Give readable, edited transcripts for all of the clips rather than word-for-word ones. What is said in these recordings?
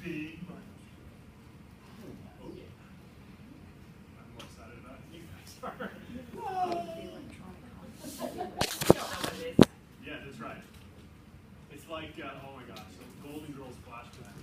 Big money. Oh yeah. I'm more excited about it than you guys are. Yeah, that's right. It's like, oh my gosh, so Golden Girls flashback.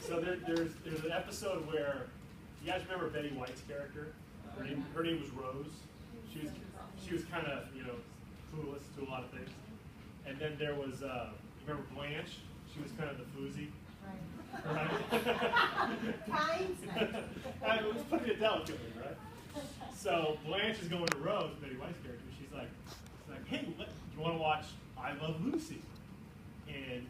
So there's an episode where, you guys remember Betty White's character? Her name was Rose. She was kind of, clueless to a lot of things. And then there was, you remember Blanche? She was kind of the floozy. Right? I was putting it delicately, right? So Blanche is going to Rose, Betty White's character. She's like, hey, you want to watch I Love Lucy? And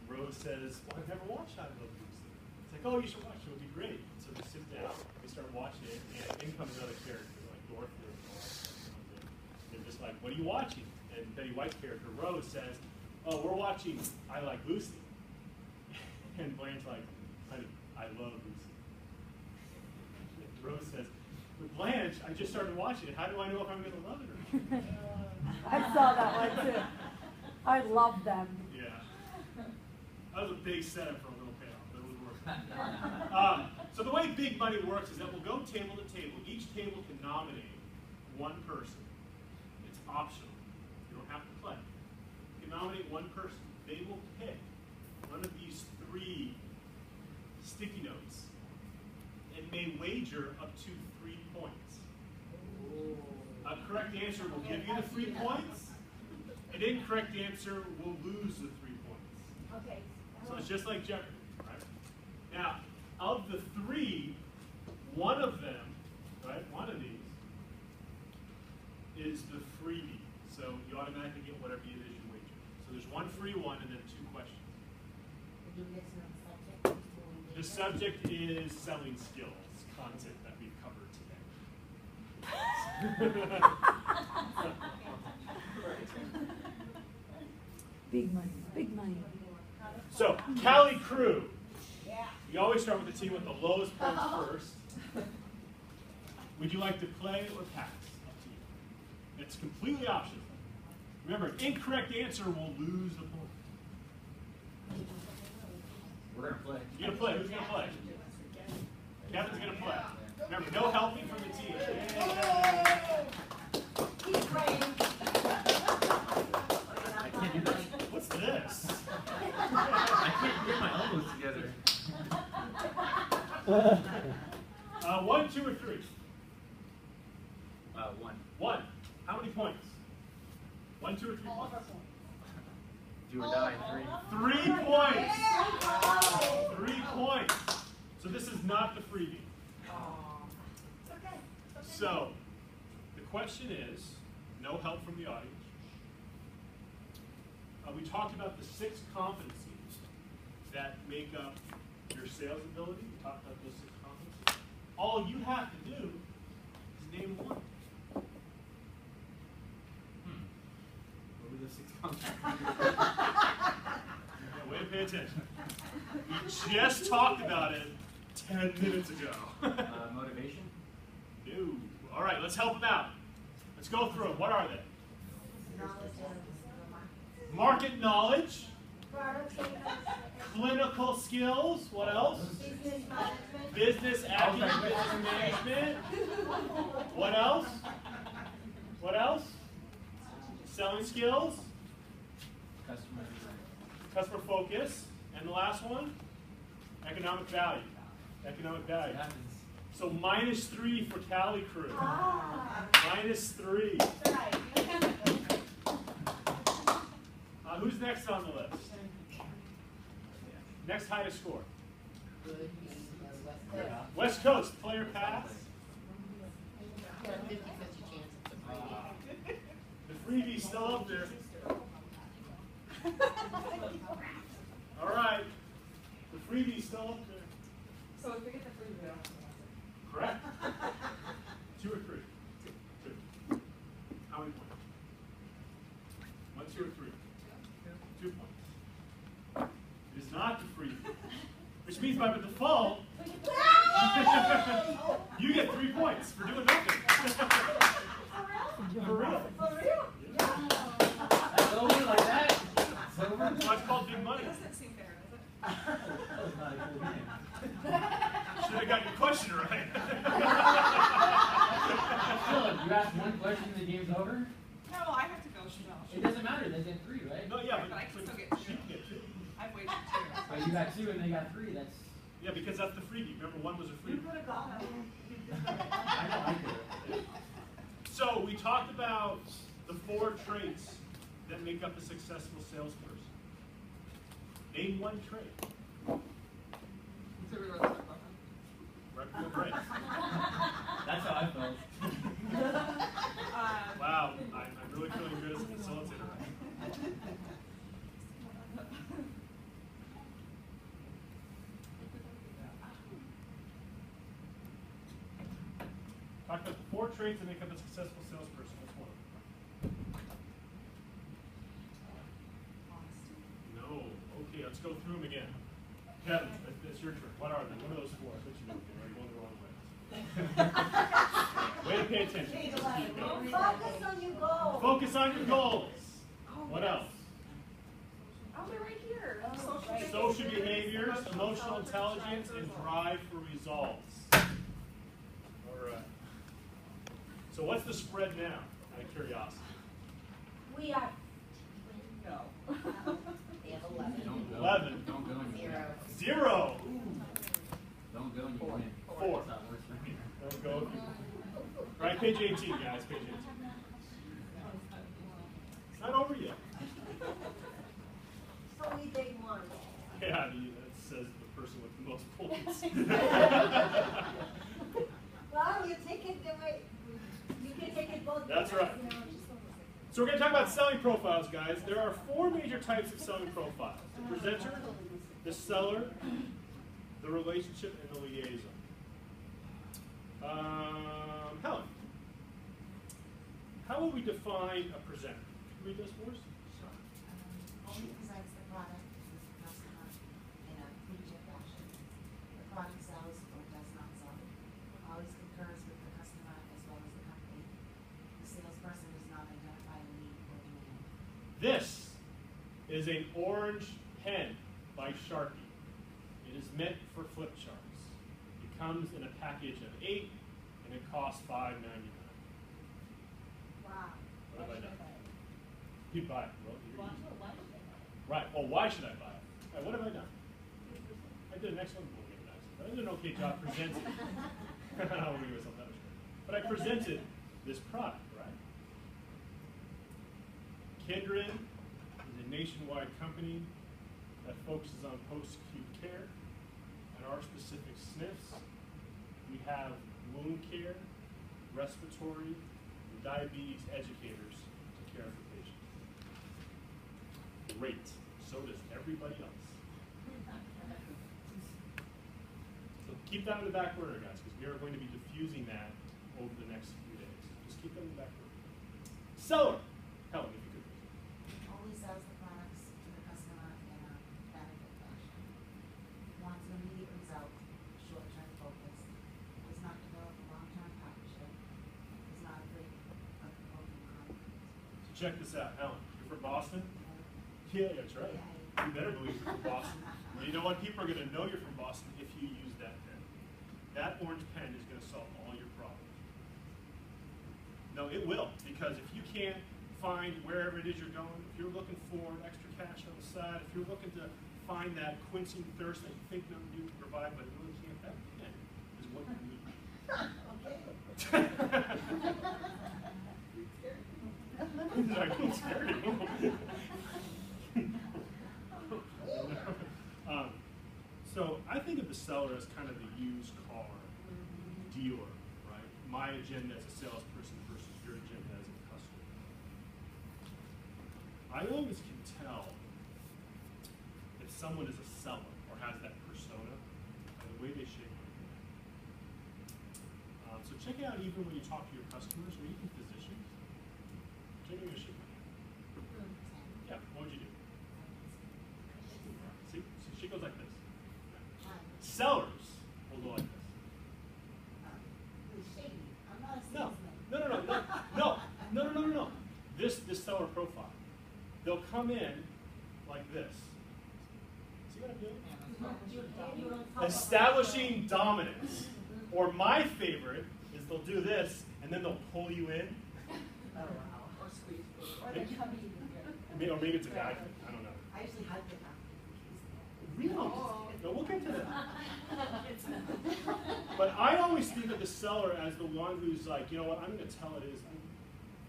Rose says, well, I've never watched I Love Lucy. It's like, oh, you should watch it. It'll be great. So they sit down, they start watching it, and in comes another character, like Dorothy. They're just like, what are you watching? And Betty White's character, Rose, says, oh, we're watching I Like Lucy. And Blanche's like, honey, I love Lucy. And Rose says, but Blanche, I just started watching it. How do I know if I'm going to love it or not? I saw that one too. I love them. Yeah. That was a big setup for a little payoff, but it was worth it. So the way big money works is that we'll go table to table. Each table can nominate one person. It's optional. You don't have to play. You can nominate one person. They will pick one of these 3 sticky notes and may wager up to 3 points. A correct answer will give you the 3 points. An incorrect answer will lose the 3 points. Okay. So it's just like Jeopardy, right? Now, of the 3, one of them, right, one of these, is the freebie. So you automatically get whatever it is you wager. So there's one free one and then 2 questions. The subject is selling skills, content that we've covered today. Big money, big money. So, Cali Crew. You always start with the team with the lowest points first. Would you like to play or pass? Up to you. It's completely optional. Remember, an incorrect answer will lose the point. We're going to play. You're going to play. Who's going to play? Kevin's going to play. Remember, no helping from the team. Keep playing. I can't do that. What's this? I can't get my elbows together. 1, 2, or 3? 1. 1. How many points? 1, 2, or 3 points? Do or die. 3. 3 points. 3 points. So this is not the freebie. So the question is, no help from the audience. We talked about the 6 competencies that make up your sales ability. We talked about those 6 competencies. All you have to do is name one. What were the 6 competencies? Yeah, way to pay attention. We just talked about it 10 minutes ago. Motivation? No. All right, let's help them out. Let's go through them. What are they? Market knowledge. Clinical skills. What else? Business acumen, business management. What else? What else? Selling skills. Customer focus. And the last one? Economic value. Economic value. So -3 for Cali Crew. -3. Who's next on the list? Next highest score. West Coast, player pass. The freebie's still up there. All right. The freebie's still up there. So if we get the freebie, Correct. 2 or 3? 2. How many points? 1, 2, or 3? 2 points. It is not the freebie. Which means by default, you get 3 points for doing nothing. For real. That's over like that? It's over? why it's called big money. It doesn't seem fair, does it? That was not a cool game. Should have got your question right. Still, you ask one question and the game's over? No, I have to go. It doesn't matter, they get 3, right? No, yeah, But I can still get she two. can get two. I've wasted 2. But you got 2 and they got 3, that's... Yeah, because that's the freebie. Remember, one was a You freebie. could have got it. I know, I could. So we talked about the 4 traits that make up a successful salesperson. Name one trait. So we wrote that about Reputable brains. That's how I felt. Wow, I'm really feeling good as a facilitator. Talk about the 4 traits that make up a successful salesperson. What's one? No. Okay, let's go through them again. Kevin, it's your turn. What are they? What are those 4? I bet you know. Are you going the wrong way? Way to pay attention. Just keep going. Focus on your goal. Focus on your goals. What else? Oh, they're right here. Social behaviors, emotional intelligence, and drive for results. All right. So what's the spread now, out of curiosity? We are. No. They have 11. Don't go. 11. Don't go and you win. 0. 0. Don't go and you win. 4. It's not worse for me. Don't go. All right, page 18, guys. Page 18. It's not over yet. So we take 1. Yeah, that says the person with the most points. Well, you take it the way, you can take it both ways. That's right. You know. So we're going to talk about selling profiles, guys. There are 4 major types of selling profiles. The presenter, the seller, the relationship, and the liaison. Helen, how would we define a presenter? Can you read those for us? Only presents the product to the customer in a feature fashion. The product sells or does not sell. Always concurs with the customer as well as the company. The salesperson does not identify a need or demand. This is an orange pen by Sharpie. It is meant for flip charts. It comes in a package of 8, and it costs $5.99. Wow. What have I done? You'd buy it. Well, you're using it. Why should they buy it? Right. Well, why should I buy it? All right, what have I done? I did an excellent but I did an okay job presenting. I don't want to give myself that much credit. But I presented this product, right? Kindred is a nationwide company that focuses on post-acute care and our specific SNFs. We have wound care, respiratory, and diabetes educators to care for patients. Great. So does everybody else. So keep that in the back burner, guys, because we are going to be diffusing that over the next few days. Just keep that in the back burner. Seller. Helen, if you could. Only sells the products to the customer in a benefit fashion. Wants an immediate result, short-term focus. Does not develop a long-term partnership. Is not afraid of provoking conflict. So check this out, Helen. You're from Boston? Yeah, that's right. You better believe you're from Boston. You know what? People are going to know you're from Boston if you use that pen. That orange pen is going to solve all your problems. No, it will, because if you can't find wherever it is you're going, if you're looking for extra cash on the side, if you're looking to find that quenching thirst that you think you can provide, but you really can't, that pen is what you need. Sorry, I'm scared. So I think of the seller as kind of the used car dealer, right? My agenda as a salesperson versus your agenda as a customer. I always can tell if someone is a seller or has that persona by the way they shake my hand. So check it out even when you talk to your customers or even physicians. Check out your shake my hand. Yeah, what would you do? See, she goes like this. Sellers will go like this. I'm not a No, salesman. no. This seller profile. They'll come in like this. See what I'm doing? You want to Establishing dominance. Or my favorite is they'll do this and then they'll pull you in. Oh, wow. Or squeeze. Or they come in. Or maybe it's a guy thing. I don't know. I usually hug them up. Really? Oh. No, we'll get to that. But I always think of the seller as the one who's like, you know what, I'm going to tell it is,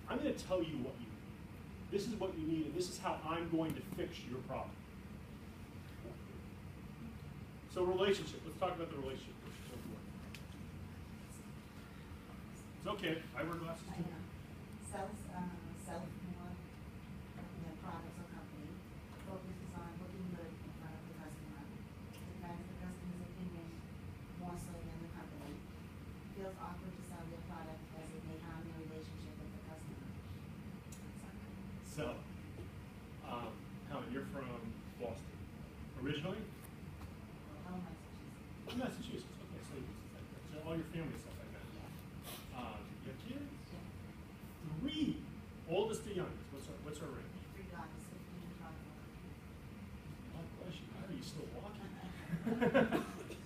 I'm going to tell you what you need. This is what you need, and this is how I'm going to fix your problem. So relationship. Let's talk about the relationship. It's okay. I wear glasses I too. know. Sell more, products or company, focuses on looking good in front of the customer, depends the customer's opinion more so than the company, feels awkward to sell their product as it may harm your relationship with the customer. So, Helen, you're from Boston. Originally? Well, Massachusetts. Massachusetts. Okay, so all your family stuff like that. Yeah. You have kids? Yeah. 3. Oldest to youngest. What's her range? 3 daughters, 15 and 12. God bless you. How are you still walking?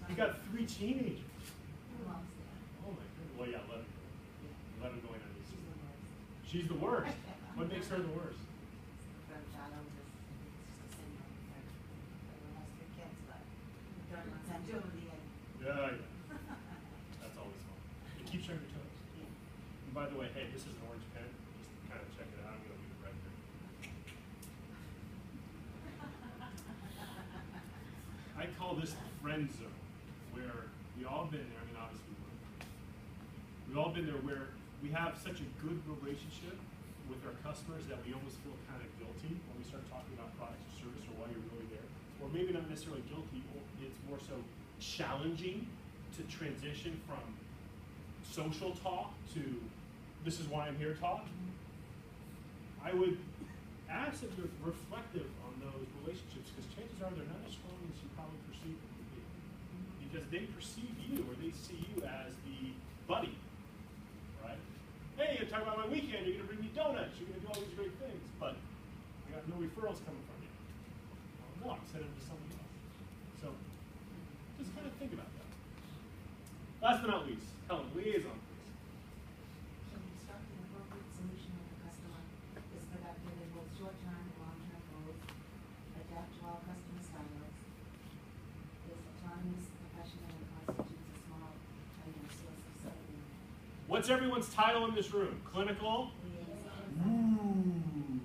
You got 3 teenagers. Who else there? Oh my goodness. Well, yeah, 11. Yeah. 11 going on She's 18. the worst. She's the worst. What makes her the worst? From child over this, it's just a syndrome. Everyone has 3 kids, but the third one's on Julie and. Yeah. That's always fun. It keeps you on your toes. Yeah. And by the way, hey, this is an orange pen. Just kind of check it out. I'm going to leave it right there. I call this the friend zone, where we all been there. I mean, obviously, we've all been there where we have such a good relationship with our customers that we almost feel kind of guilty when we start talking about products or service or why you're really there. Or maybe not necessarily guilty, or it's more so challenging to transition from social talk to this is why I'm here talk. I would ask that you're reflective on those relationships because chances are they're not as strong as you probably perceive them to be. Because they perceive you or they see you as the buddy, right? Hey, you're talking about my weekend, you're going to bring me donuts, you're going to do all these great things, but I got no referrals coming from you. Well, no, I'm sending them to somebody else. So just kind of think about that. Last but not least, Helen, liaison, please. Can construct an appropriate solution with the customer, is productive in both short-term and long-term goals, adapt to all customer styles, is autonomous, professional, and constitutes a small, source of self-image. What's everyone's title in this room? Clinical? Liaison. Ooh.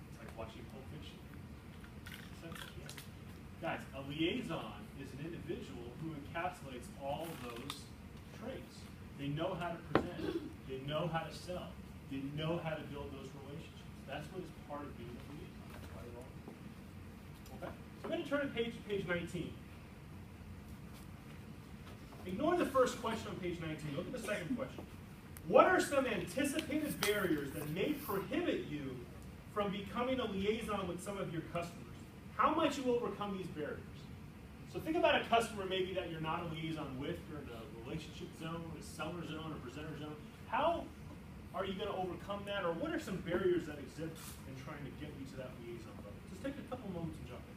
It's like watching Pulp Fiction. Guys, a liaison is an individual who encapsulates all those traits. They know how to present. They know how to sell. They know how to build those relationships. That's what is part of being a liaison. That's why we're all. Okay. So I'm going to turn to page 19. Ignore the first question on page 19. Look at the second question. What are some anticipated barriers that may prohibit you from becoming a liaison with some of your customers? How might you overcome these barriers? So think about a customer maybe that you're not a liaison with. You're in the relationship zone, a seller zone, or presenter zone. How are you going to overcome that? Or what are some barriers that exist in trying to get you to that liaison level? Just take a couple moments and jump in.